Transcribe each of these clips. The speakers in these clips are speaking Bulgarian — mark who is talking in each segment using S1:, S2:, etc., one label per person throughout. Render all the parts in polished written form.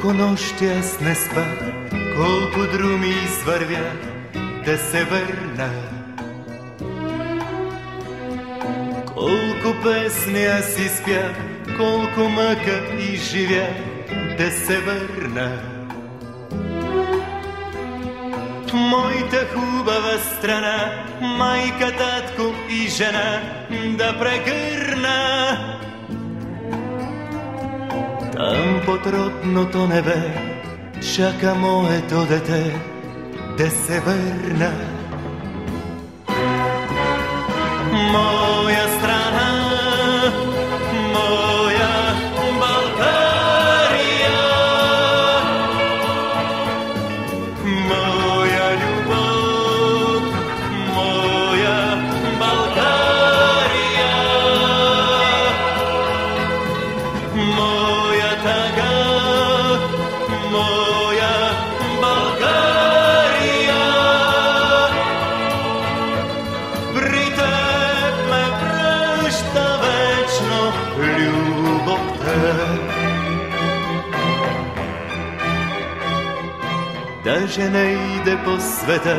S1: Колко нощи аз не спах, колко друми извървя да се върна. Колко песни аз изпях, колко мъка изживя да се върна. Моята хубава страна, майка, татко и жена да прегърна. Там под родното небе чака моето дете да се върна. Моя страна, моя България, моя любов, моя България, моя тъга, моя България. При теб ме връща вечно любовта. Даже не иде по света,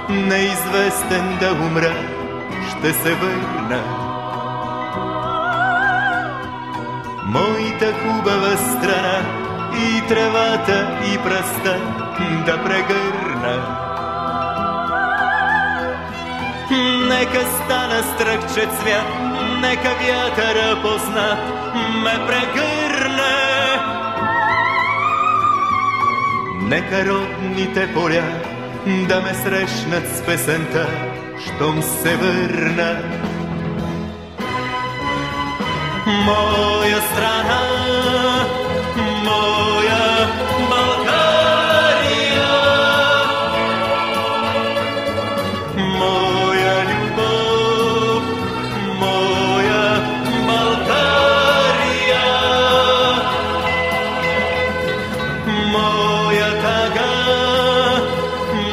S1: неизвестен да умра, ще се върна. Моята хубава страна и тревата и пръста да прегърна. Нека стана стръкче цвят, нека вятъра познат ме прегърне. Нека родните поля да ме срещнат с песента, щом се върна. Моя страна, моя България, моя любов, моя България, моя тъга,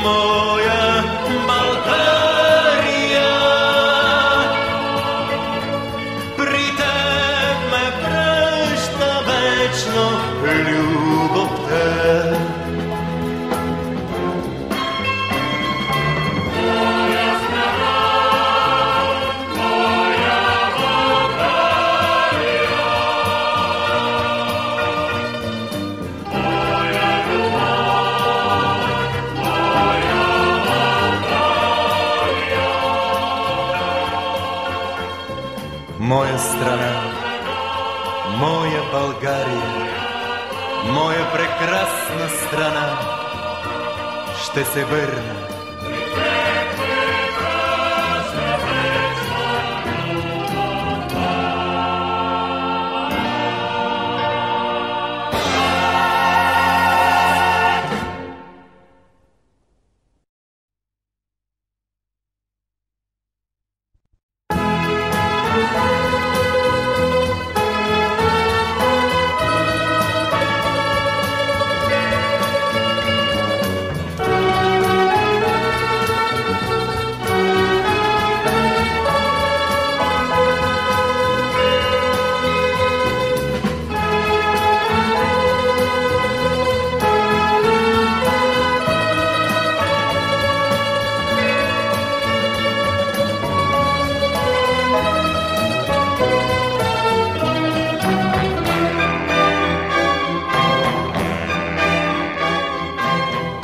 S1: моя България. При теб ме връща вечно любовта. Моя страна, моя България, моя прекрасна страна, ще се върна.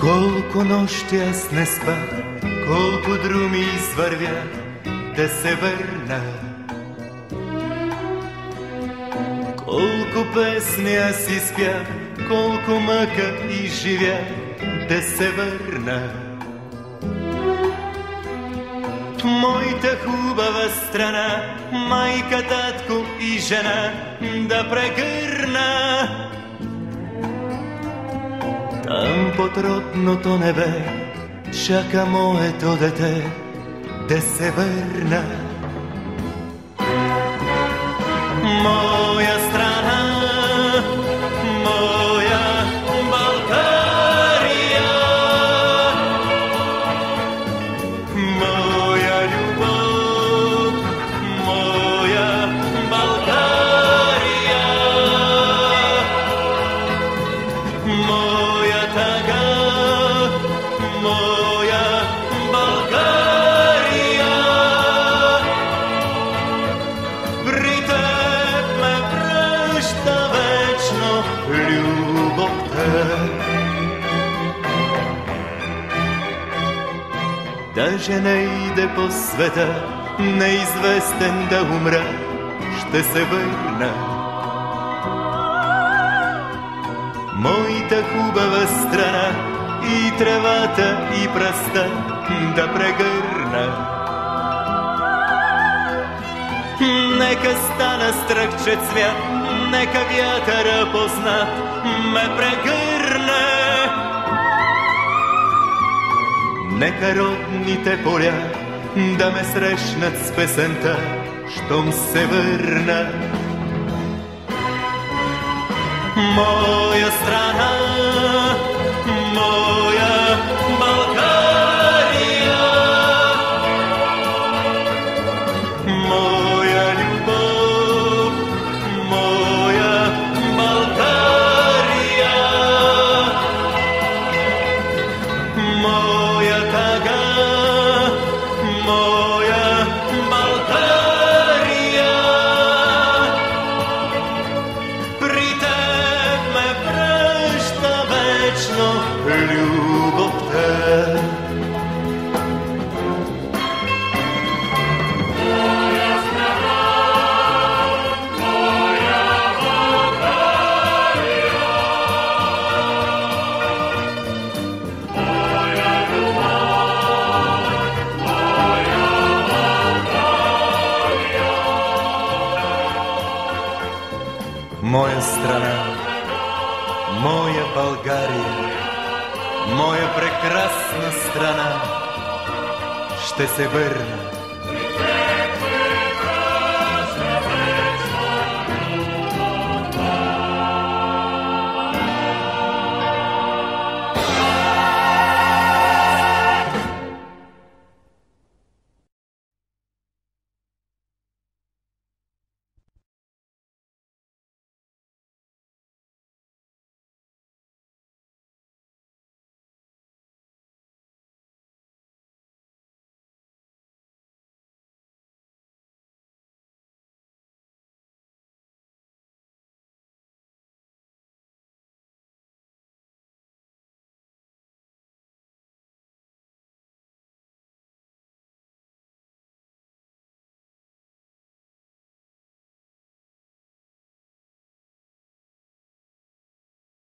S1: Колко нощи аз не спах, колко друми извървя да се върна. Колко песни аз изпях, колко мъка изживя да се върна. Моята хубава страна, майка, татко и жена да прегърна. Там под родното небе чака моето дете да се върна. Моя страна, моя България, моя любов, моя България, Даже не иде по света, неизвестен да умра, ще се върна. Моята хубава страна, и тревата, и пръста да прегърна. Нека стана стръкче цвят, нека вятъра познат ме прегърне. Нека родните поля да ме срещнат с песента, щом се върна. Моя страна, моя България, моя любов, моя България, моя тъга, моя България. При теб ме връща вечно любовта. Моя страна, моя България, моя любов, моя България. Моя страна, моя България, моя прекрасна страна, ще се върна.